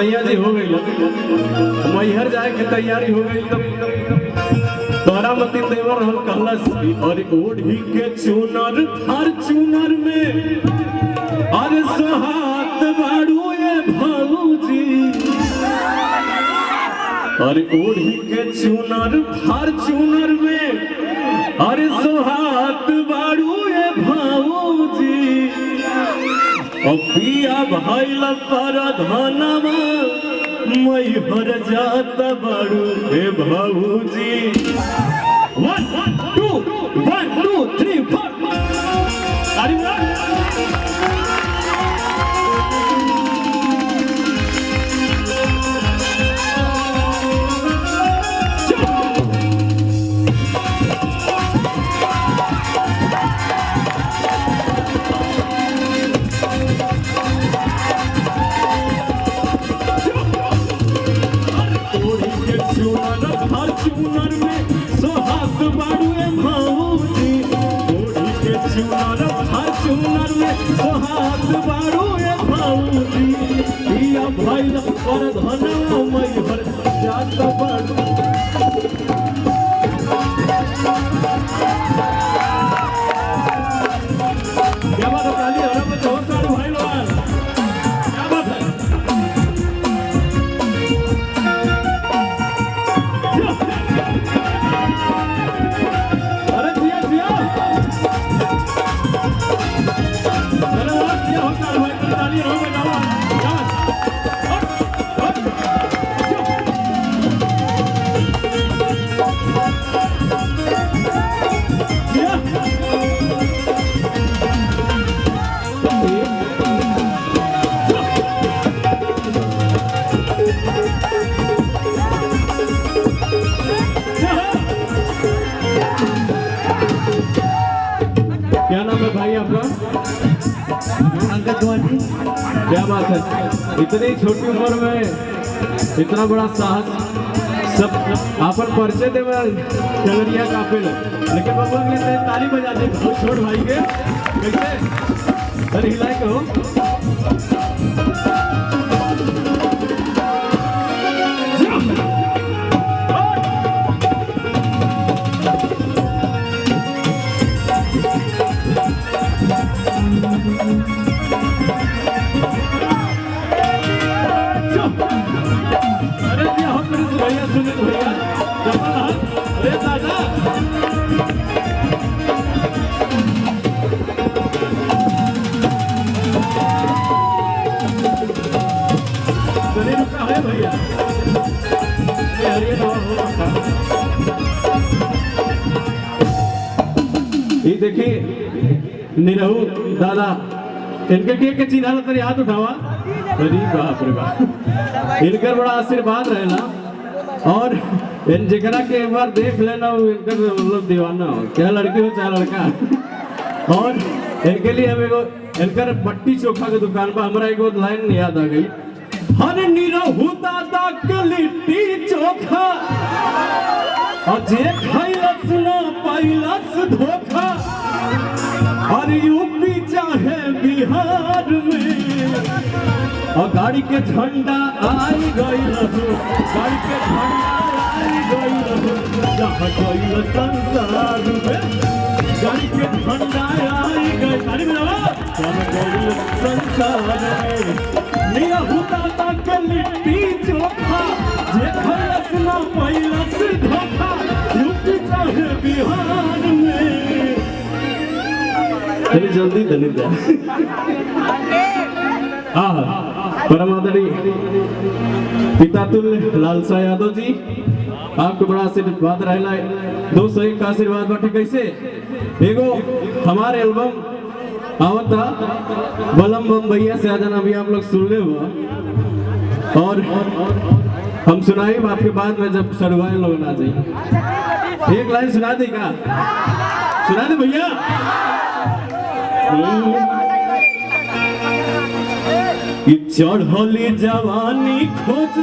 सैया जी हो गई मैहर जाए की तैयारी हो गई तोरा मती देवर रहल कहलस और ओढ़ी के चुनर फॉर्च्यूनर में अरे सोहात बाड़ू ये भौजी अरे ओढ़ी के चुनर फॉर्च्यूनर में अरे सोहात बाड़ू ये भौजी पिया भइल पर धनमा मैहर जात बाड़ू हे भौजी 1 2 1 2 3 4 अरे फॉर्च्यूनर में सोहात बाड़ू ए भौजी ओढ़ी के चुनर फॉर्च्यूनर में सोहात बाड़ू ए भौजी पिया भइल पर धनमा मैहर जात बाड़ू क्या बात है काली हरा पे जोर काढ़ू भाई लोग क्या बात है क्या नाम है भाई आपका? क्या बात है इतनी छोटी उम्र में इतना बड़ा साहस सब आपन परिचय दे चलरिया काफे लेकिन बाबा के ताली बजा दे छोट भाई के कैसे अरे हिलाए कहो भैया सुनित भैया अरे दादा रुका है भैया ये देखिए निरहू दादा इनके के चिन्ह तेरे हाथ उठावा अरे बाप रे बाप इनका बड़ा आशीर्वाद रहेला और इन जगरा के एक बार देख लेना इनका मतलब दीवाना हो क्या लड़की हो चाहे लड़का और इनके लिए हम एगो इनका बट्टी चोखा के दुकान पर हमारा एगो लाइन याद आ गई हर निरहु दादा के लिट्टी चोखा और जे खैलस ना पैलस धोखा और यूपी चाहे बिहार में और गाड़ी के झंडा आई गई रहो गाड़ी के झंडा आई गई रहो जहाँ गई संसार में गाड़ी के झंडा आई गई गाड़ी में जहाँ गई संसार में निरहु दादा के लिट्टी चोखा जे खैलस ना पैलस धोखा यूपी चाहे बिहार में जल्दी दलित परम आदरणीय पिता तुल्य लालसा यादव जी आपको बड़ा आशीर्वाद रहला 201 का आशीर्वाद बाटे कैसे एगो हमारे एल्बम आवता बलम बम भैया से आजाना भी आप लोग सुन ले हुआ और हम सुनाई आपके बाद में जब सरवाए लोग ना जाइए एक लाइन सुना देगा सुना दे भैया चढ़ली जवानी खोज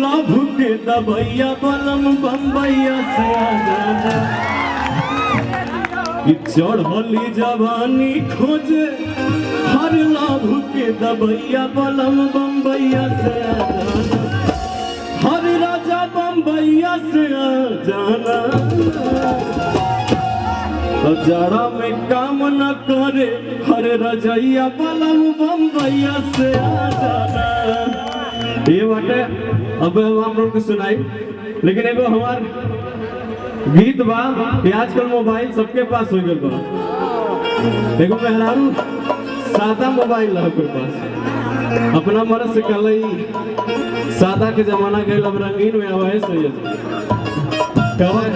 लभ के दबैया बलम बम्बैया से आजाना चढ़ली जवानी खोज हर लाभ के दबैया बलम बम्बैया से आ जाना, हर राजा बम्बैया से आ जाना, जाड़ा में काम न करे हर रजैया बलम बम्बैया से आ जाना। ये बाटे अब हम आप लोग को सुनाई, लेकिन एगो हमार गीत बा कि आजकल मोबाइल सबके पास हो गया बा। एगो मेहरारू सादा मोबाइल है ओकर पास, अपना मर्द से कहलई सादा के जमाना गए अब रंगीन में आवा है सही कहे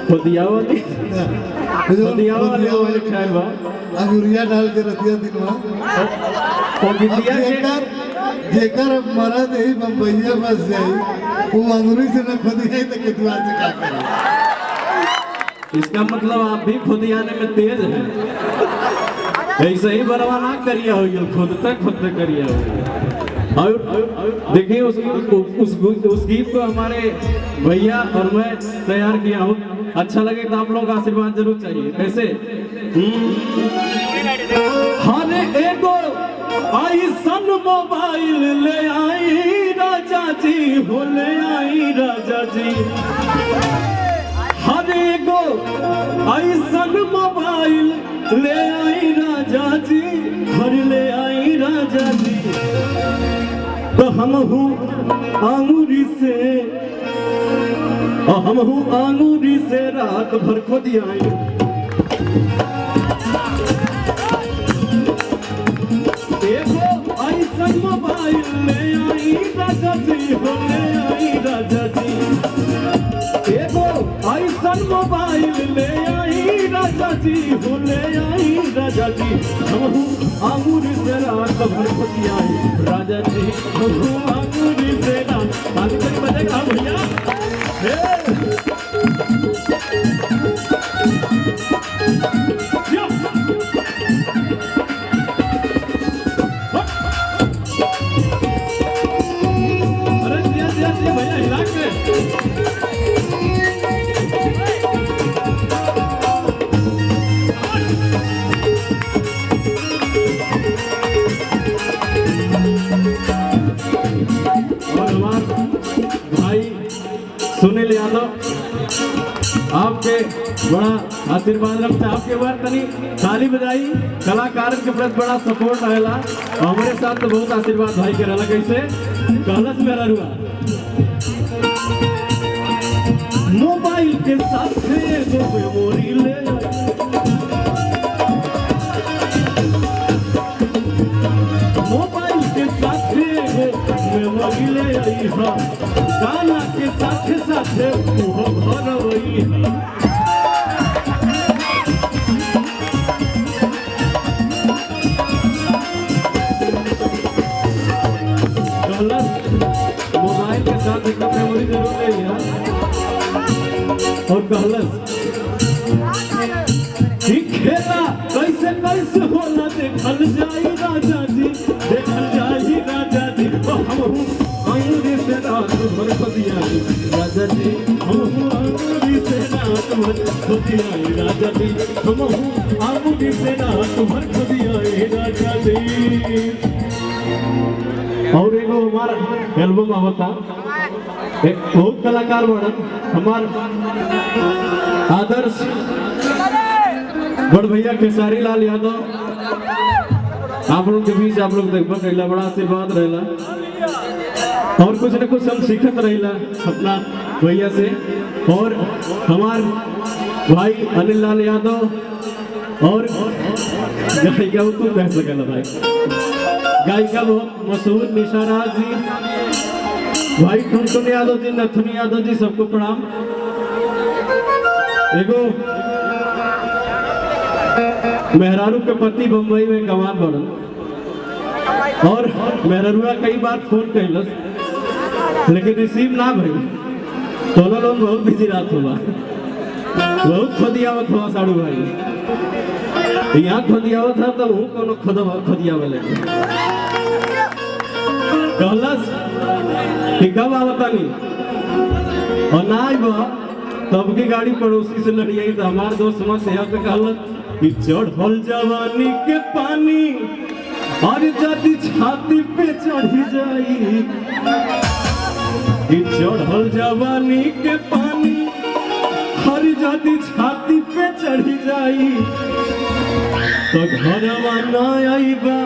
खुदिया वाली मोबाइल खाए बा अंगुरिया डाल के रतिया दिनवा और गिद्दिया के जेकर मरद ही बम्बैया बस जाई वो अंगुरी से न खुदिया तो केतुआ से का करे। इसका मतलब आप भी खुदियाने में तेज हैं, ऐसे ही बरवा ना करिए हो खुद तक करिए हो। और देखिए उस गीत को हमारे भैया और मैं तैयार किया हूँ, अच्छा लगे तो आप लोगों का आशीर्वाद जरूर चाहिए। कैसे हर एगो आई सन मोबाइल ले आई राजा जी हो, ले आई राजा जी, हर एगो आई सन मोबाइल ले आई राजा जी, हर ले आई राजा जी, तो हम हूँ आंगूरी से रात भर खुदियाई, एगो ऐसन मोबाइल ले आई राजा जी हो, ले आई राजा जी, एगो ऐसन मोबाइल ले आई राजा जी हो, ले आई राजा जी, हम आंगूरी से रात भर खुदियाई राजा जी, हम आंगूरी से रात पानी तक बजेगा भैया। अरे दिया भैया हिला के सुनील यादव आपके बड़ा आशीर्वाद रखता, आपके बार तनी ताली बजाई, कलाकार के प्रति बड़ा सपोर्ट रहेला, हमारे साथ तो बहुत आशीर्वाद भाई के रहला। कैसे कहलस मेरा रुआ मोबाइल के साथ एगो मेमोरी ले मोबाइल के साथ एगो मेमोरी ले आई हा, गाना के साथ साथ वो भर वही मोबाइल के साथ एक मेमोरी जरूर ले लिया। और कहलस खेला कैसे कैसे होला देखल जाई राजा जी, देखल जाई राजा जी, हम आंगूरी से रात भर खुदियाई राजा जी, हम आंगूरी से रात भर खुदियाई राजा जी, हम आंगूरी से रात भर खुदियाई राजा जी। और एगो हमारा एल्बम आवता, एक बहुत कलाकार बड़न हमार आदर्श बड़ भैया खेसारी लाल यादव, आप लोग के बीच आप लोग देखबा कैला, बड़ा आशीर्वाद रहेला और कुछ न कुछ हम सीखत रहेला अपना भैया से। और हमार भाई अनिल लाल यादव और गायिका तू कह सकेला भाई, गायिका बहुत मशहूर निशा राज जी, भाई टुनटुन यादव जी, नथुन यादव जी, सबको प्रणाम। एगो मेहरारू के पति बम्बई में गंवार बनल और मेहरारुआ कई बार फोन कैलस लेकिन रिसीव ना भइल, दोनों लोग बहुत बिजी रात हुआ, बहुत खुदियावत हुआ साड़ू भाई, यहाँ खुदियावत था तब हूँ कोनो खुदियावे लगे। कहलस कि कब आवतानी और ना आई बा, तब की गाड़ी पड़ोसी से लड़ी आई तो हमारे दोस्त मत से कहलस कि चढ़ल जवानी के पानी और जदि छाती पे चढ़ी जाई कि चढ़ल जवानी के पानी और जदि छाती पे चढ़ी जाई तो घरवा न आईबा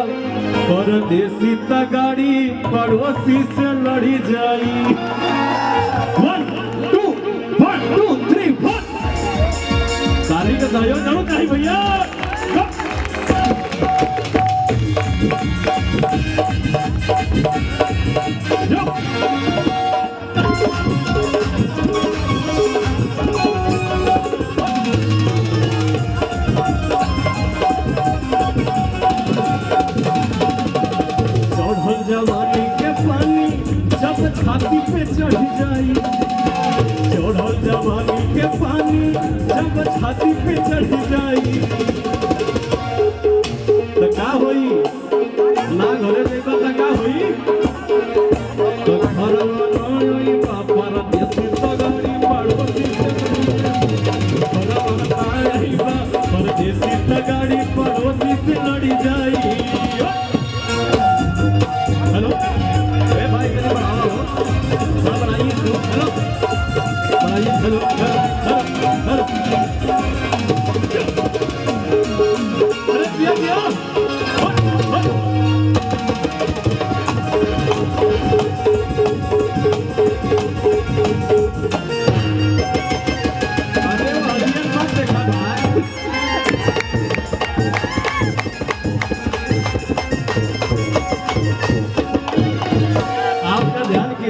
परदेसी त गाड़ी पड़ोसी से लड़ी जाई 1 2 1 2 3 4 ताली का सहयोग जरूर चाहिए भैया जवानी के पानी जब छाती पे चढ़ जाई चढ़ल जवानी के पानी जब छाती पे चढ़ जाई तो का होई ना घरे देखा तो का होई तो घरवा नई बापर देसी तो गाड़ी पड़ोसी घरवा नई बापर देसी तो गाड़ी पड़ोसी से लड़ी जाई हेलो ए भाई कितने बढ़ाओ थोड़ा बढ़ाइए हेलो बढ़ाइए हेलो हेलो अरे पिया पिया अरे वालियन मत देखा भाई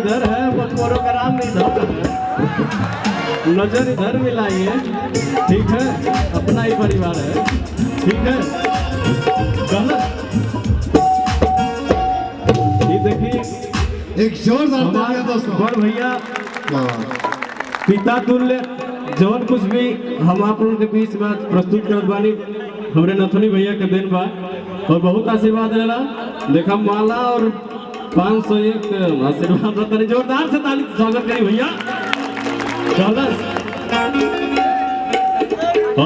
इधर है वो प्रोग्राम में इधर है नजर इधर मिलाइए ठीक है अपना ही परिवार है ठीक है ये देखिए एक जोरदार दोस्तों बड़ भैया पिता तुल्य जौन कुछ भी हम आप लोगों के बीच में प्रस्तुत करत बानी हमरे नथुनी भैया के दिन बा और बहुत आशीर्वाद रहेला देखा माला और 501 आशीर्वाद रतन जोरदार से ताली स्वागत करी भैया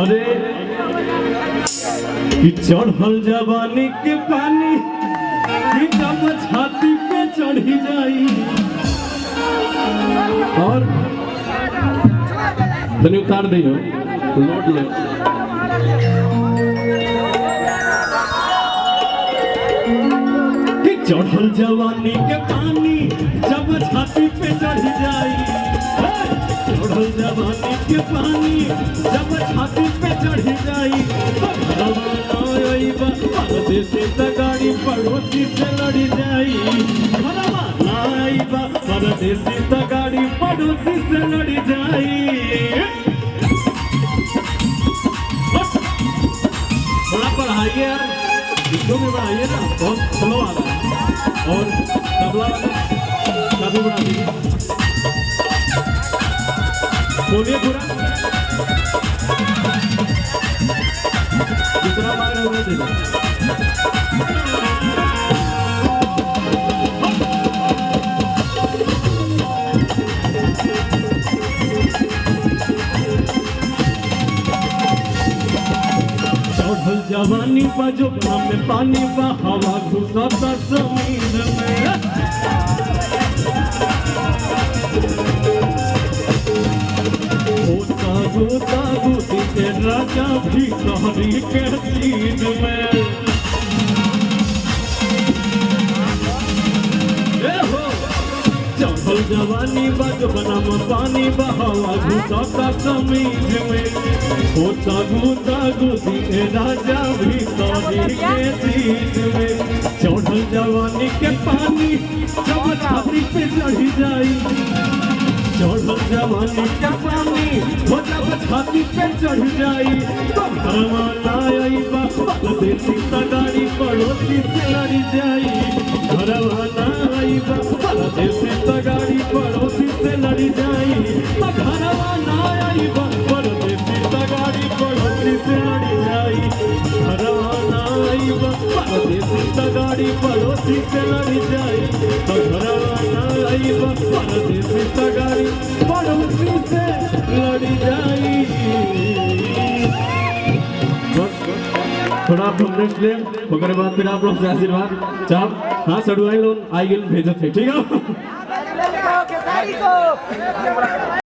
अरे कि चढ़ल जवानी के पानी कि जब छाती पे चढ़ी जाई और तनी उतार दियो लोड ले चढ़ल जवानी के पानी जब छाती पे चढ़ जाई चढ़ल जवानी के पानी जब छाती पे चढ़ जाई परदेसी त गाड़ी पड़ोसी से लड़ी जाई परदेसी त गाड़ी पड़ोसी से लड़ी जाई थोड़ा पढ़ाइए यार इसको भी बढ़ाइए ना बहुत स्लो आ रहा है और तबला का भी बढ़ा दीजिए बोलिए पूरा दूसरा मांग रहे हुए दीजिए जवानी पा जो में पानी पा हवा घुसाता जमीन में होता होता गोदी के राजा भी कहरी के सीन में चढ़ल जवानी बना में पानी बहावा घुसाता समीज में होता गुदा गुदी राजा भी तोरी के चीज में चढ़ल जवानी के पानी जब छाती पे चढ़ी जाई चढ़ल जवानी के पानी हो जब छाती पे चढ़ जाई तो घरवा ना आईबा परदेसी त गाड़ी पड़ोसी से लड़ी जाई घरवा ना आईबा परदेसी त गाड़ी पड़ोसी से लड़ी जाई तो घरवा ना आईबा परदेसी त गाड़ी पड़ोसी से लड़ी जाई घरवा ना आईबा परदेसी त गाड़ी पड़ोसी से लड़ी जाई तो घरवा ना आईबा परदेसी त गाड़ी पड़ोसी से लड़ी जाई बस थोड़ा आप हम रेस्ट लें, ओकरे बाद फिर आप लोग से आशीर्वाद चाप हाँ सड़ुआई लोग आई गेल भेजत है, ठीक है।